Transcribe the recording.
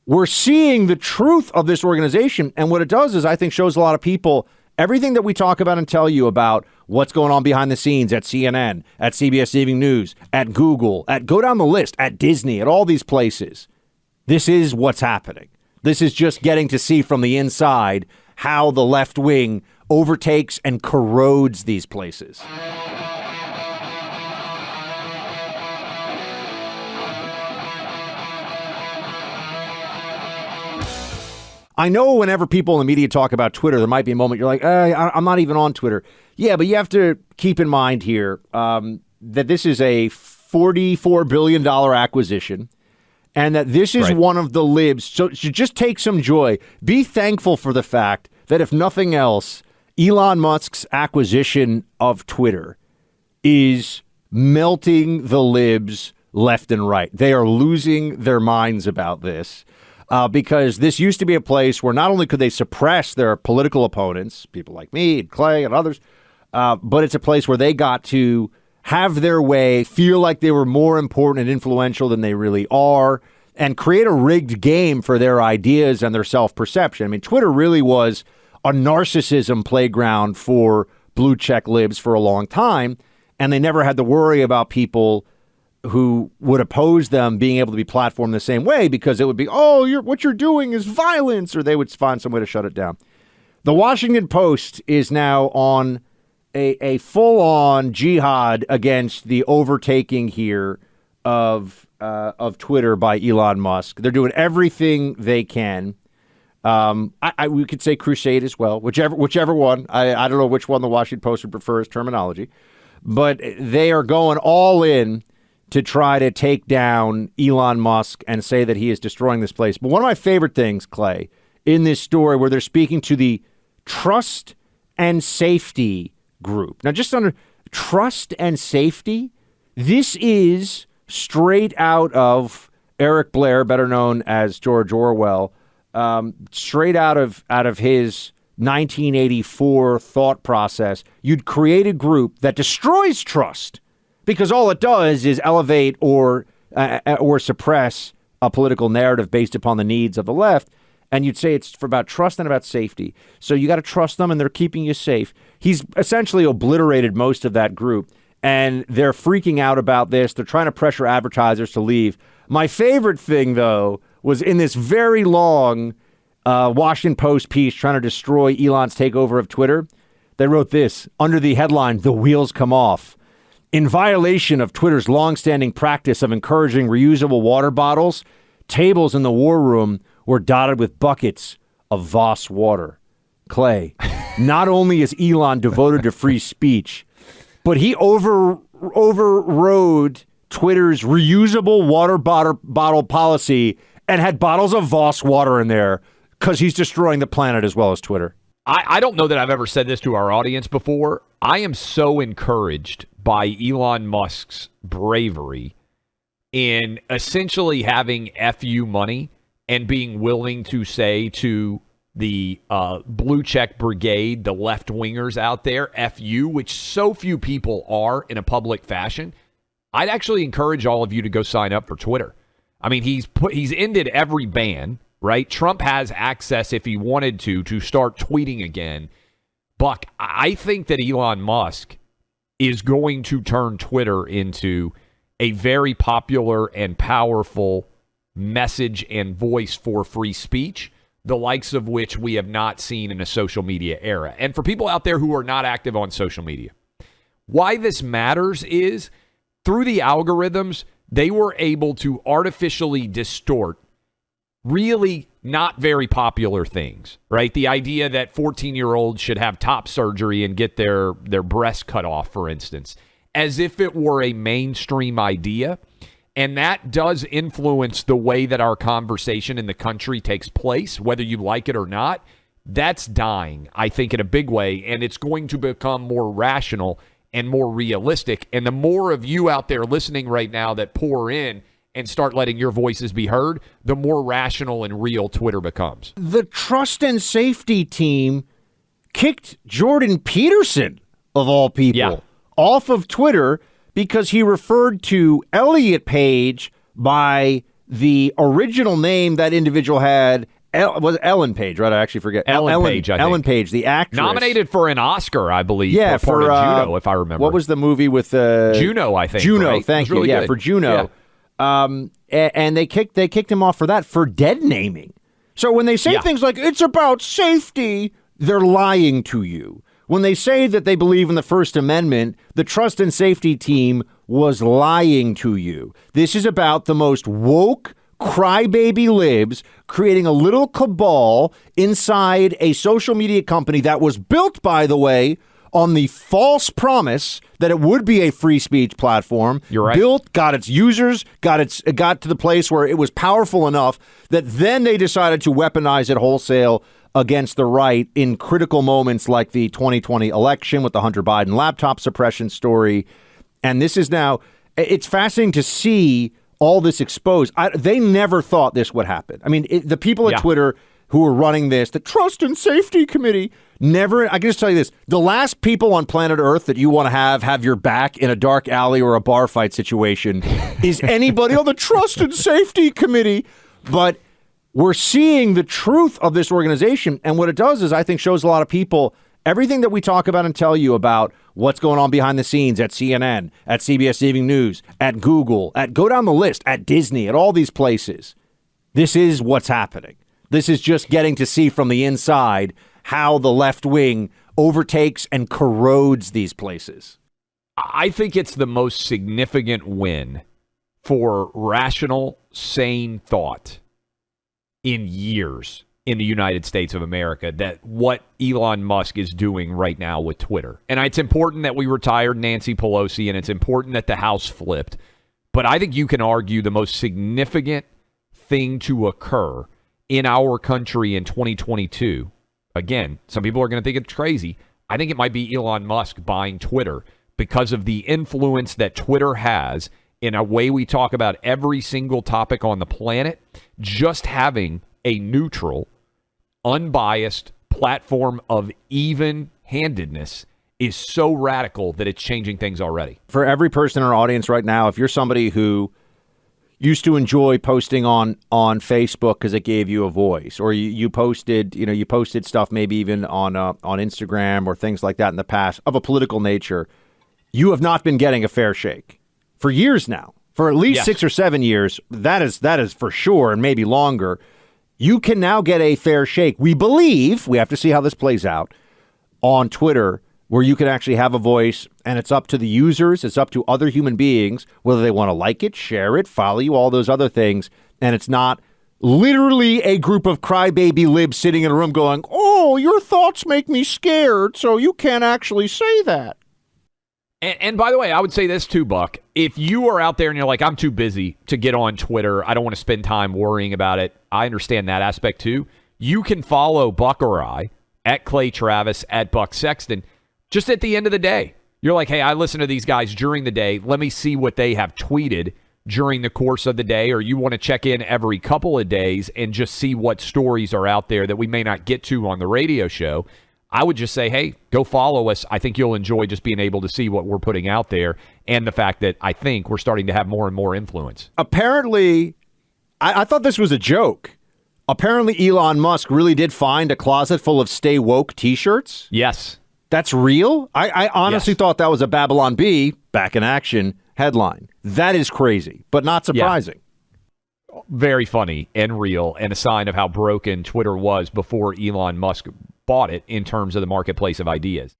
we're seeing the truth of this organization. And what it does is, I think, shows a lot of people everything that we talk about and tell you about what's going on behind the scenes at CNN, at CBS Evening News, at Google, go down the list, at Disney, at all these places. This is what's happening. This is just getting to see from the inside how the left wing overtakes and corrodes these places. I know whenever people in the media talk about Twitter, there might be a moment you're like, I'm not even on Twitter. Yeah, but you have to keep in mind here that this is a $44 billion acquisition and that this is one of the libs. So just take some joy. Be thankful for the fact that, if nothing else, Elon Musk's acquisition of Twitter is melting the libs left and right. They are losing their minds about this. Because this used to be a place where not only could they suppress their political opponents, people like me and Clay and others, but it's a place where they got to have their way, feel like they were more important and influential than they really are, and create a rigged game for their ideas and their self-perception. I mean, Twitter really was a narcissism playground for blue check libs for a long time, and they never had to worry about people who would oppose them being able to be platformed the same way, because it would be, what you're doing is violence, or they would find some way to shut it down. The Washington Post is now on a full-on jihad against the overtaking here of Twitter by Elon Musk. They're doing everything they can. We could say crusade as well, whichever one. I don't know which one the Washington Post would prefer as terminology, but they are going all in to try to take down Elon Musk and say that he is destroying this place. But one of my favorite things, Clay, in this story where they're speaking to the trust and safety group. Now, just under trust and safety, this is straight out of Eric Blair, better known as George Orwell, straight out of his 1984 thought process. You'd create a group that destroys trust, because all it does is elevate or suppress a political narrative based upon the needs of the left. And you'd say it's for about trust and about safety. So you got to trust them, and they're keeping you safe. He's essentially obliterated most of that group, and they're freaking out about this. They're trying to pressure advertisers to leave. My favorite thing, though, was in this very long Washington Post piece trying to destroy Elon's takeover of Twitter. They wrote this under the headline, "The Wheels Come Off." In violation of Twitter's longstanding practice of encouraging reusable water bottles, tables in the war room were dotted with buckets of Voss water. Clay, not only is Elon devoted to free speech, but he overrode Twitter's reusable water bottle policy and had bottles of Voss water in there because he's destroying the planet as well as Twitter. I don't know that I've ever said this to our audience before. I am so encouraged by Elon Musk's bravery in essentially having FU money and being willing to say to the blue check brigade, the left wingers out there, FU, which so few people are in a public fashion. I'd actually encourage all of you to go sign up for Twitter. I mean, he's ended every ban, right? Trump has access, if he wanted to start tweeting again. Buck, I think that Elon Musk is going to turn Twitter into a very popular and powerful message and voice for free speech, the likes of which we have not seen in a social media era. And for people out there who are not active on social media, why this matters is through the algorithms, they were able to artificially distort really not very popular things, right? The idea that 14-year-olds should have top surgery and get their breast cut off, for instance, as if it were a mainstream idea. And that does influence the way that our conversation in the country takes place, whether you like it or not. That's dying, I think, in a big way, and it's going to become more rational and more realistic. And the more of you out there listening right now that pour in and start letting your voices be heard, the more rational and real Twitter becomes. The trust and safety team kicked Jordan Peterson, of all people, off of Twitter because he referred to Elliot Page by the original name that individual had was Ellen Page, right? I actually forget. Ellen Page, I think. Ellen Page, the actress. Nominated for an Oscar, I believe, yeah, for Juno, if I remember. What was the movie with... Juno, I think. Juno, right? thank you. Really yeah, good. for Juno. Yeah. And they kicked him off for that, for dead naming. So when they say things like, it's about safety, they're lying to you. When they say that they believe in the First Amendment, the trust and safety team was lying to you. This is about the most woke crybaby libs creating a little cabal inside a social media company that was built, by the way, on the false promise that it would be a free speech platform. You're right. Built, got its users, got to the place where it was powerful enough that then they decided to weaponize it wholesale against the right in critical moments like the 2020 election with the Hunter Biden laptop suppression story. And this is now, it's fascinating to see all this exposed. They never thought this would happen. I mean, the people at Twitter who were running this, the Trust and Safety Committee, never, I can just tell you this, the last people on planet Earth that you want to have your back in a dark alley or a bar fight situation is anybody on the Trust and Safety Committee. But we're seeing the truth of this organization. And what it does is, I think, shows a lot of people everything that we talk about and tell you about what's going on behind the scenes at CNN, at CBS Evening News, at Google, go down the list, at Disney, at all these places. This is what's happening. This is just getting to see from the inside how the left wing overtakes and corrodes these places. I think it's the most significant win for rational, sane thought in years in the United States of America, that what Elon Musk is doing right now with Twitter. And it's important that we retired Nancy Pelosi, and it's important that the House flipped. But I think you can argue the most significant thing to occur in our country in 2022, again, some people are going to think it's crazy. I think it might be Elon Musk buying Twitter because of the influence that Twitter has in a way we talk about every single topic on the planet. Just having a neutral, unbiased platform of even-handedness is so radical that it's changing things already. For every person in our audience right now, if you're somebody who used to enjoy posting on Facebook because it gave you a voice, or you posted stuff maybe even on Instagram or things like that in the past of a political nature, you have not been getting a fair shake for years now. For at least 6 or 7 years, that is for sure, and maybe longer. You can now get a fair shake. We believe, we have to see how this plays out, on Twitter, where you can actually have a voice, and it's up to the users, it's up to other human beings, whether they want to like it, share it, follow you, all those other things. And it's not literally a group of crybaby libs sitting in a room going, oh, your thoughts make me scared, so you can't actually say that. And by the way, I would say this too, Buck. If you are out there and you're like, I'm too busy to get on Twitter, I don't want to spend time worrying about it, I understand that aspect too. You can follow Buck or I at Clay Travis, at Buck Sexton. Just at the end of the day, you're like, hey, I listen to these guys during the day. Let me see what they have tweeted during the course of the day. Or you want to check in every couple of days and just see what stories are out there that we may not get to on the radio show. I would just say, hey, go follow us. I think you'll enjoy just being able to see what we're putting out there, and the fact that I think we're starting to have more and more influence. Apparently, I thought this was a joke. Apparently, Elon Musk really did find a closet full of Stay Woke t-shirts. Yes. That's real? I honestly thought that was a Babylon Bee, back in action, headline. That is crazy, but not surprising. Yeah. Very funny and real, and a sign of how broken Twitter was before Elon Musk bought it in terms of the marketplace of ideas.